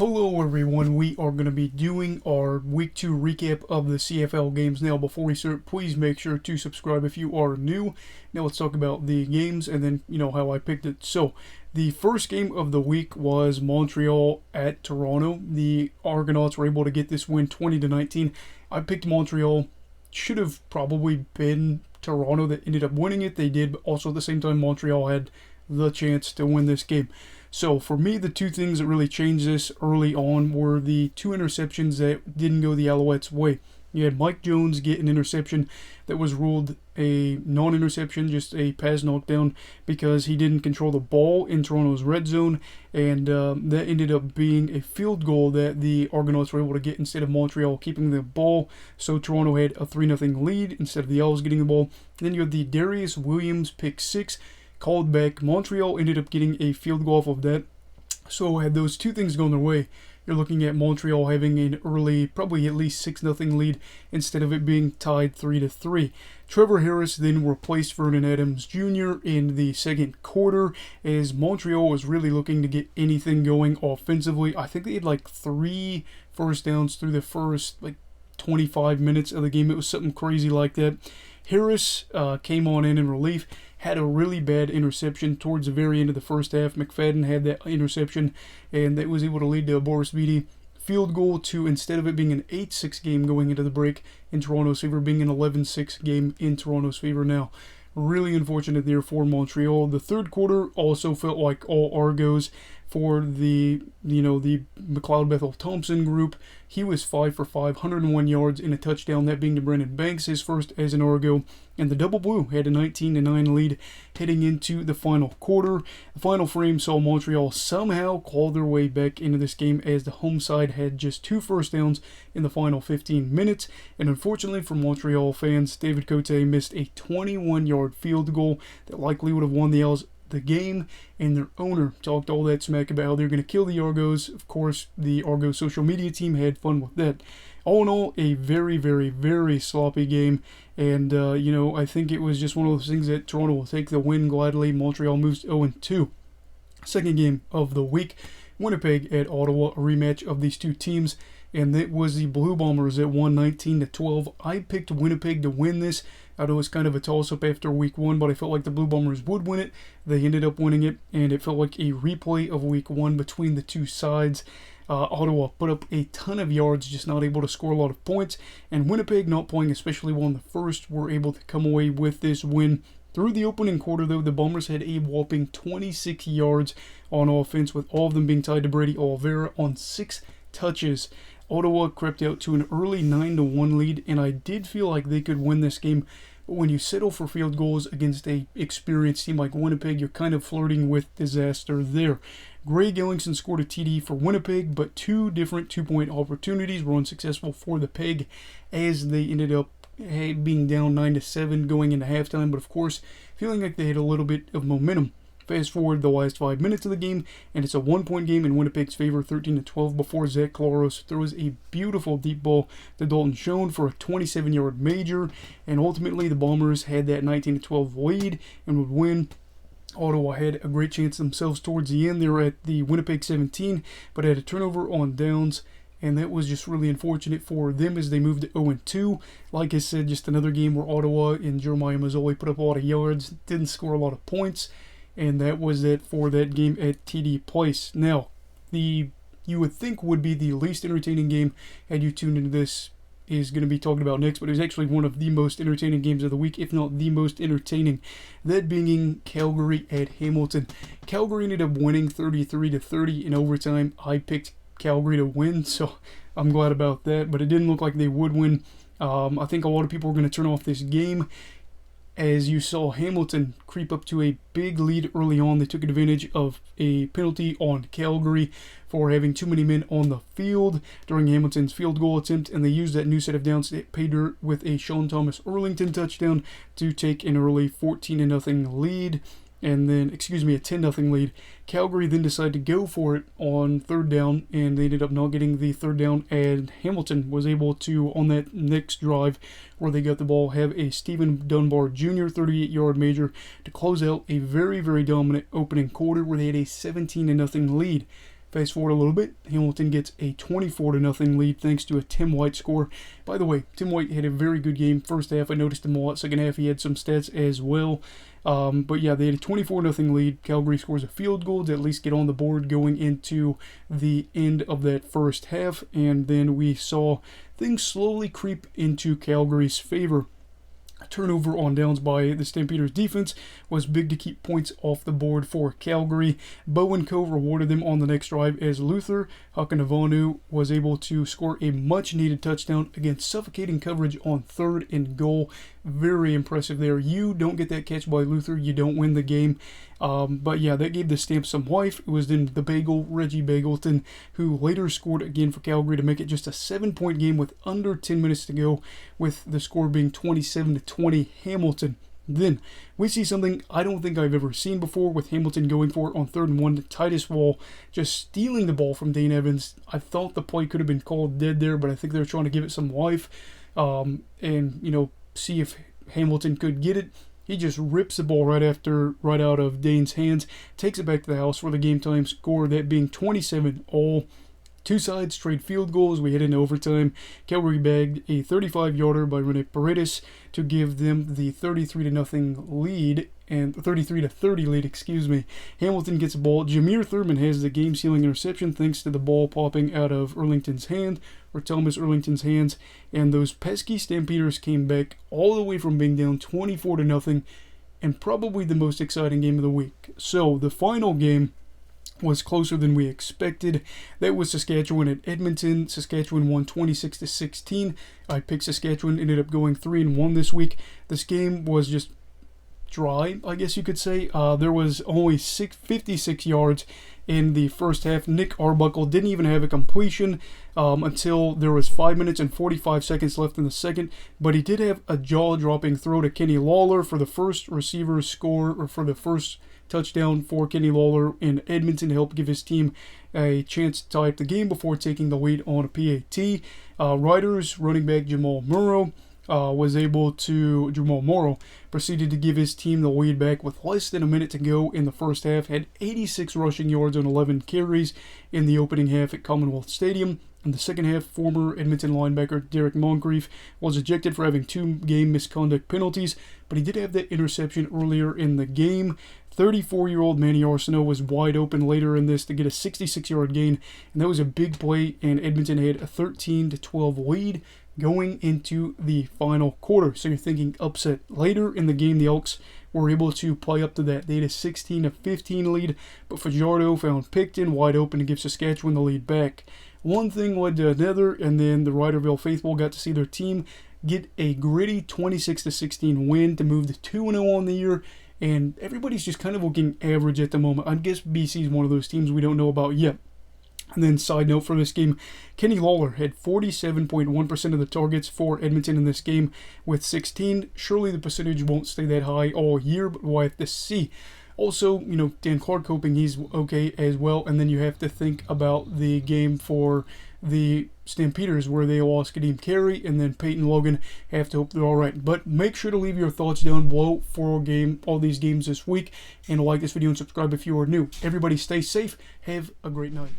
Hello everyone, we are going to be doing our week 2 recap of the CFL games. Now before we start, please make sure to subscribe if you are new. Now let's talk about the games and then how I picked it. So the first game of the week was Montreal at Toronto. The Argonauts were able to get this win 20-19. I picked Montreal. Should have probably been Toronto that ended up winning it. They did, but also at the same time Montreal had the chance to win this game. So for me, the two things that really changed this early on were the two interceptions that didn't go the Alouettes' way. You had Mike Jones get an interception that was ruled a non-interception, just a pass knockdown, because he didn't control the ball in Toronto's red zone, and that ended up being a field goal that the Argonauts were able to get instead of Montreal keeping the ball. So Toronto had a 3-0 lead instead of the Owls getting the ball. Then you had the Darius Williams pick six called back. Montreal ended up getting a field goal off of that. So had those two things gone their way, you're looking at Montreal having an early, probably at least 6-0 lead instead of it being tied 3-3. Trevor Harris then replaced Vernon Adams Jr. in the second quarter as Montreal was really looking to get anything going offensively. I think they had like 3 first downs through the first 25 minutes of the game. It was something crazy like that. Harris came on in relief, had a really bad interception towards the very end of the first half. McFadden had that interception, and that was able to lead to a Boris Beatty field goal to, instead of it being an 8-6 game going into the break in Toronto's favor, being an 11-6 game in Toronto's favor now. Really unfortunate there for Montreal. The third quarter also felt like all Argos for the McLeod Bethel Thompson group. He was 5 for 5, 101 yards and a touchdown, that being to Brendan Banks, his first as an Argo. And the Double Blue had a 19-9 lead heading into the final quarter. The final frame saw Montreal somehow claw their way back into this game as the home side had just 2 first downs in the final 15 minutes. And unfortunately for Montreal fans, David Cote missed a 21-yard field goal that likely would have won the Owls the game, and their owner talked all that smack about how they're going to kill the Argos. Of course, the Argos social media team had fun with that. All in all, a very, very, very sloppy game, and I think it was just one of those things that Toronto will take the win gladly. Montreal moves 0-2. Second game of the week, Winnipeg at Ottawa, a rematch of these two teams, and it was the Blue Bombers that won 19-12. I picked Winnipeg to win this. I know it was kind of a toss-up after week 1, but I felt like the Blue Bombers would win it. They ended up winning it, and it felt like a replay of week 1 between the two sides. Ottawa put up a ton of yards, just not able to score a lot of points, and Winnipeg, not playing especially well in the first, were able to come away with this win. Through the opening quarter, though, the Bombers had a whopping 26 yards on offense, with all of them being tied to Brady Oliveira on 6 touches. Ottawa crept out to an early 9-1 lead, and I did feel like they could win this game. But when you settle for field goals against a experienced team like Winnipeg, you're kind of flirting with disaster there. Greg Ellingson scored a TD for Winnipeg, but 2 different 2-point opportunities were unsuccessful for the Peg as they ended up being down 9-7 going into halftime, but of course, feeling like they had a little bit of momentum. Fast forward the last 5 minutes of the game, and it's a 1-point game in Winnipeg's favor, 13-12, before Zach Claros throws a beautiful deep ball to Dalton Schoen for a 27-yard major, and ultimately the Bombers had that 19-12 lead and would win. Ottawa had a great chance themselves towards the end. They were at the Winnipeg 17, but had a turnover on downs, and that was just really unfortunate for them as they moved to 0-2. Like I said, just another game where Ottawa and Jeremiah Mazzoli put up a lot of yards, didn't score a lot of points, and that was it for that game at TD Place. Now, you would think would be the least entertaining game had you tuned into this is going to be talked about next, but it was actually one of the most entertaining games of the week, if not the most entertaining. That being Calgary at Hamilton. Calgary ended up winning 33-30 in overtime. I picked Calgary to win, so I'm glad about that, but it didn't look like they would win. I think a lot of people were going to turn off this game as you saw Hamilton creep up to a big lead early on. They took advantage of a penalty on Calgary for having too many men on the field during Hamilton's field goal attempt, and they used that new set of downs to pay dirt with a Sean Thomas Erlington touchdown to take an early 14-0 lead. And then, a 10-0 lead. Calgary then decided to go for it on third down, and they ended up not getting the third down, and Hamilton was able to, on that next drive where they got the ball, have a Stephen Dunbar Jr. 38-yard major to close out a very, very dominant opening quarter where they had a 17-0 lead. Fast forward a little bit, Hamilton gets a 24-0 lead thanks to a Tim White score. By the way, Tim White had a very good game first half. I noticed him a lot. Second half, he had some stats as well. But yeah, they had a 24-0 lead. Calgary scores a field goal to at least get on the board going into the end of that first half. And then we saw things slowly creep into Calgary's favor. Turnover on downs by the Stampeders defense was big to keep points off the board for Calgary. Bo and Co rewarded them on the next drive as Luther Hakanavanu was able to score a much needed touchdown against suffocating coverage on 3rd and goal. Very impressive there. You don't get that catch by Luther, you don't win the game. But yeah, that gave the Stamps some life. It was then the Bagel, Reggie Bagleton, who later scored again for Calgary to make it just a 7-point game with under 10 minutes to go, with the score being 27-20 Hamilton. Then we see something I don't think I've ever seen before, with Hamilton going for it on 3rd and 1. Titus Wall just stealing the ball from Dane Evans. I thought the play could have been called dead there, but I think they're trying to give it some life and, see if Hamilton could get it. He just rips the ball right out of Dane's hands, takes it back to the house for the game time score, that being 27-all. Two sides trade field goals. We head into overtime. Calgary bagged a 35-yarder by Rene Paredes to give them the 33-0 lead, and 33-30 lead, excuse me. Hamilton gets the ball. Jameer Thurman has the game-sealing interception thanks to the ball popping out of Thomas Erlington's hands, and those pesky Stampeders came back all the way from being down 24-0, and probably the most exciting game of the week. So the final game was closer than we expected. That was Saskatchewan at Edmonton. Saskatchewan won 26-16. I picked Saskatchewan, ended up going 3-1 this week. This game was just dry, I guess you could say. There was only 56 yards in the first half. Nick Arbuckle didn't even have a completion until there was 5 minutes and 45 seconds left in the second, but he did have a jaw-dropping throw to Kenny Lawler for the first receiver score, or for the first touchdown for Kenny Lawler in Edmonton to help give his team a chance to tie up the game before taking the lead on a PAT. Riders running back Jamal Morrow proceeded to give his team the lead back with less than a minute to go in the first half, had 86 rushing yards on 11 carries in the opening half at Commonwealth Stadium. In the second half, former Edmonton linebacker Derek Moncrief was ejected for having 2 game misconduct penalties, but he did have that interception earlier in the game. 34-year-old Manny Arsenault was wide open later in this to get a 66-yard gain, and that was a big play, and Edmonton had a 13-12 lead going into the final quarter. So you're thinking upset. Later in the game, the Elks were able to play up to that. They had a 16-15 lead, but Fajardo found Picton wide open to give Saskatchewan the lead back. One thing led to another, and then the Riderville faithful got to see their team get a gritty 26-16 win to move to 2-0 on the year, and everybody's just kind of looking average at the moment. I guess BC is one of those teams we don't know about yet. And then side note for this game, Kenny Lawler had 47.1% of the targets for Edmonton in this game with 16. Surely the percentage won't stay that high all year, but we'll have to see. Also, Dan Clark hoping he's okay as well. And then you have to think about the game for the Stampeders where they lost Kadeem Carey, and then Peyton Logan have to hope they're all right. But make sure to leave your thoughts down below for all these games this week, and like this video and subscribe if you are new. Everybody stay safe. Have a great night.